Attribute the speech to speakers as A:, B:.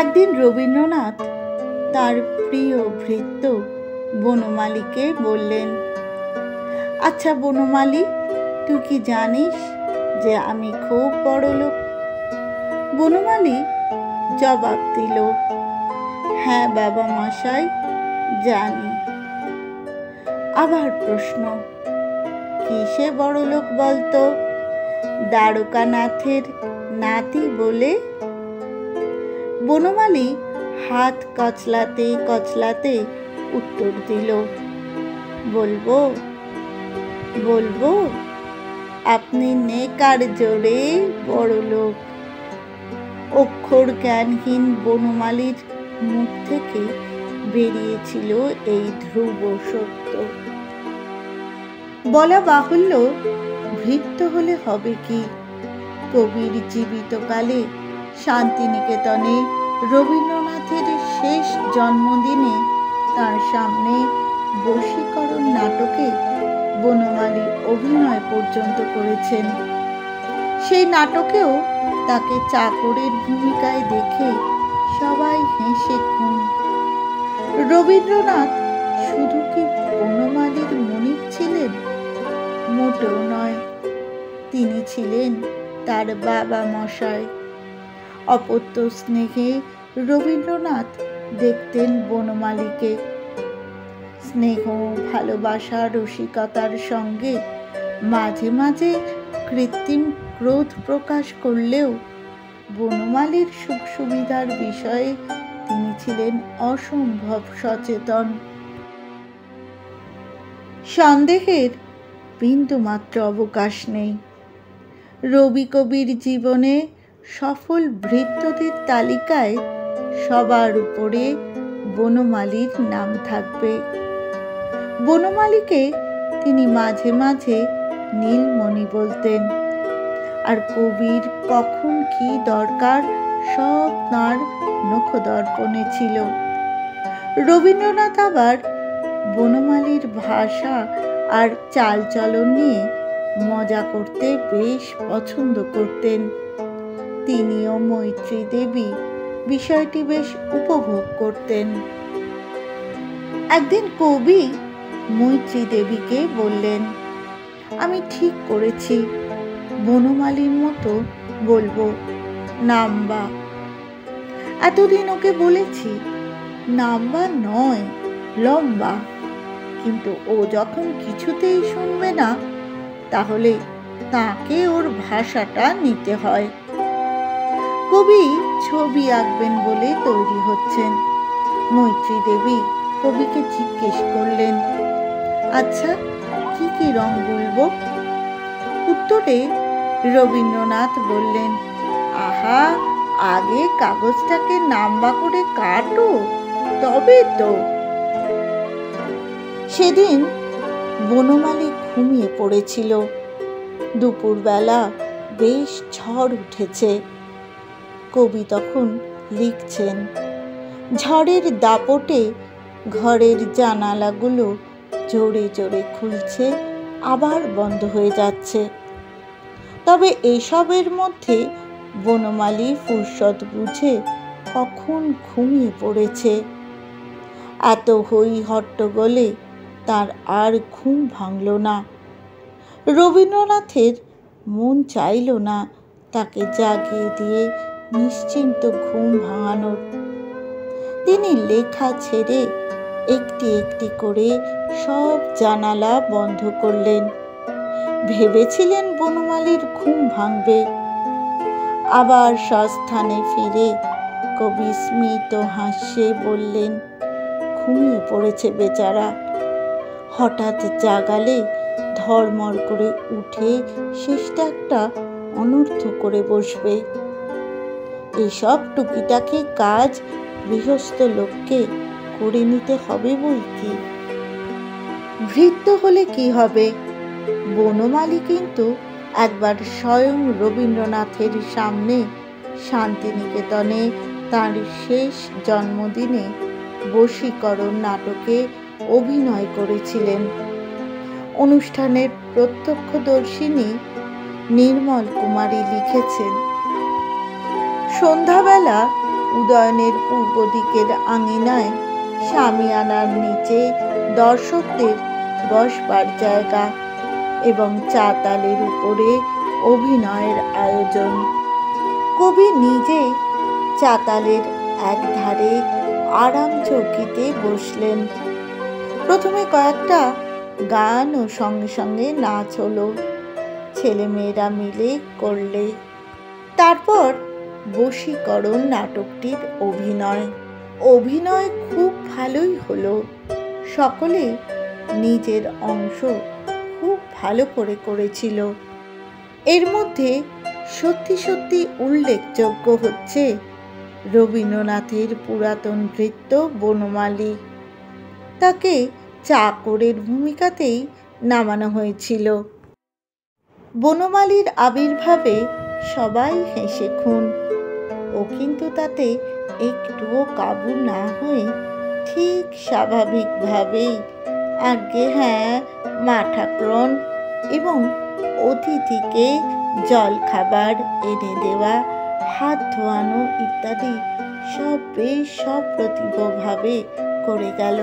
A: একদিন রবীন্দ্রনাথ তার প্রিয় ভৃত্য বনমালীকে বললেন, আচ্ছা বনমালী, তুই কি জানিস যে আমি খুব বড়লোক? বনমালী জবাব দিল, হ্যাঁ বাবা মশাই, জানি। আবার প্রশ্ন, কিসে বড়লোক বলতো? দ্বারকানাথের নাতি বলে। বনমালী হাত কচলাতে কচলাতে উত্তর দিল, বলবো বলবো, আপনি নেকার জোরে বড়লোক। অক্ষর জ্ঞানহীন বনমালীর মুখ থেকে বেরিয়েছিল এই ধ্রুব সত্য। বলা বাহুল্য, ভৃত্য হলে হবে কি? কবির জীবিতকালে শান্তিনিকেতনে রবীন্দ্রনাথের শেষ জন্মদিনে তার সামনে বশীকরণ নাটকে বনমালী অভিনয় পর্যন্ত করেছেন। সেই নাটকেও তাকে চাকরের ভূমিকায় দেখে সবাই হেসে খুন। রবীন্দ্রনাথ শুধু কি বনমালীর মনিব ছিলেন? মোটেও নয়, তিনি ছিলেন তার বাবা মশাই। অপত্য স্নেহে রবীন্দ্রনাথ দেখতেন বনমালীকে। স্নেহ, ভালোবাসা, রসিকতার সঙ্গে মাঝে মাঝে কৃত্রিম ক্রোধ প্রকাশ করলেও বনমালীর সুখ সুবিধার বিষয়ে তিনি ছিলেন অসম্ভব সচেতন। সন্দেহের বিন্দুমাত্র অবকাশ নেই। রবি কবির জীবনে সফল ভৃত্যদের তালিকায় সবার উপরে বনমালীর নাম থাকবে। বনমালীকে তিনি মাঝে মাঝে নীলমণি বলতেন, আর কবির কখন কি দরকার সব তাঁর নখদর্পণে ছিল। রবীন্দ্রনাথ আবার বনমালীর ভাষা আর চালচলন নিয়ে মজা করতে বেশ পছন্দ করতেন। তিনিও মৈত্রী দেবী বিষয়টি বেশ উপভোগ করতেন। একদিন কবি মৈত্রী দেবীকে বললেন, আমি ঠিক করেছি, বনমালীর মতো বলবো, নাম্বা। এতদিন ওকে বলেছি নাম্বা নয়, লম্বা, কিন্তু ও যখন কিছুতেই শুনবে না, তাহলে তাকে ওর ভাষাটা নিতে হয়। কবি ছবি আঁকবেন বলে তৈরি হচ্ছেন। মৈত্রী দেবী কবিকে জিজ্ঞেস করলেন, আচ্ছা কি কি রং বলবো? উত্তরে রবীন্দ্রনাথ বললেন, আহা, আগে কাগজটাকে নাম্বা করে কাটো, তবে তো। সেদিন বনমালী ঘুমিয়ে পড়েছিল। দুপুরবেলা বেশ ঝড় উঠেছে। কবি তখন লিখছেন। ঝড়ের দাপটে ঘরের জানালাগুলো জোরে জোরে খুলছে, আবার বন্ধ হয়ে যাচ্ছে। তবে এসবের মধ্যে বনমালী ফুরসত বুঝে কখন ঘুমিয়ে পড়েছে। এত হই হট্টগোলে তার আর ঘুম ভাঙল না। রবীন্দ্রনাথের মন চাইল না তাকে জাগিয়ে দিয়ে নিশ্চিন্ত ঘুম ভাঙানোর। তিনি লেখা ছেড়ে একটি একটি করে সব জানালা বন্ধ করলেন। ভেবেছিলেন বনমালীর ঘুম ভাঙবে। আবার স্বস্থানে ফিরে কবি স্মিত হাস্যে বললেন, ঘুমিয়ে পড়েছে বেচারা, হঠাৎ জাগালে ধড়মড় করে উঠে শেষটা একটা অনর্থ করে বসবে। এসব টুকিটাকি কাজ গৃহস্থ লোককে করে নিতে হবে বই কি। ভৃত্য হলে কি হবে? বনমালী কিন্তু একবার স্বয়ং রবীন্দ্রনাথের সামনে শান্তিনিকেতনে তাঁর শেষ জন্মদিনে বশীকরণ নাটকে অভিনয় করেছিলেন। অনুষ্ঠানের প্রত্যক্ষদর্শিনী নির্মল কুমারী লিখেছেন, সন্ধ্যাবেলা উদয়নের পূর্ব দিকের আঙিনায় শামিয়ানার নিচে দর্শকদের বসবার জায়গা এবং চাতালের উপরে অভিনয়ের আয়োজন। কবি নিজে চাতালের একধারে আরাম চৌকিতে বসলেন। প্রথমে কয়েকটা গান ও সঙ্গে সঙ্গে নাচ হলো, ছেলেমেয়েরা মিলে করলে। তারপর বশীকরণ নাটকটির অভিনয় খুব ভালোই হলো। সকলে নিজের অংশ খুব ভালো করে করেছিল। এর মধ্যে সত্যি সত্যি উল্লেখযোগ্য হচ্ছে রবীন্দ্রনাথের পুরাতন ভৃত্য বনমালী। তাকে চাকরের ভূমিকাতেই নামানো হয়েছিল। বনমালীর আবির্ভাবে সবাই হেসে খুন। ও কিন্তু তাতে একটুও কাবু না হয়ে ঠিক স্বাভাবিকভাবেই আজ্ঞে হ্যাঁ মা ঠাকরন এবং অতিথিকে জল খাবার এনে দেওয়া, হাত ধোয়ানো ইত্যাদি সব বেশ সপ্রতিভভাবে করে গেল।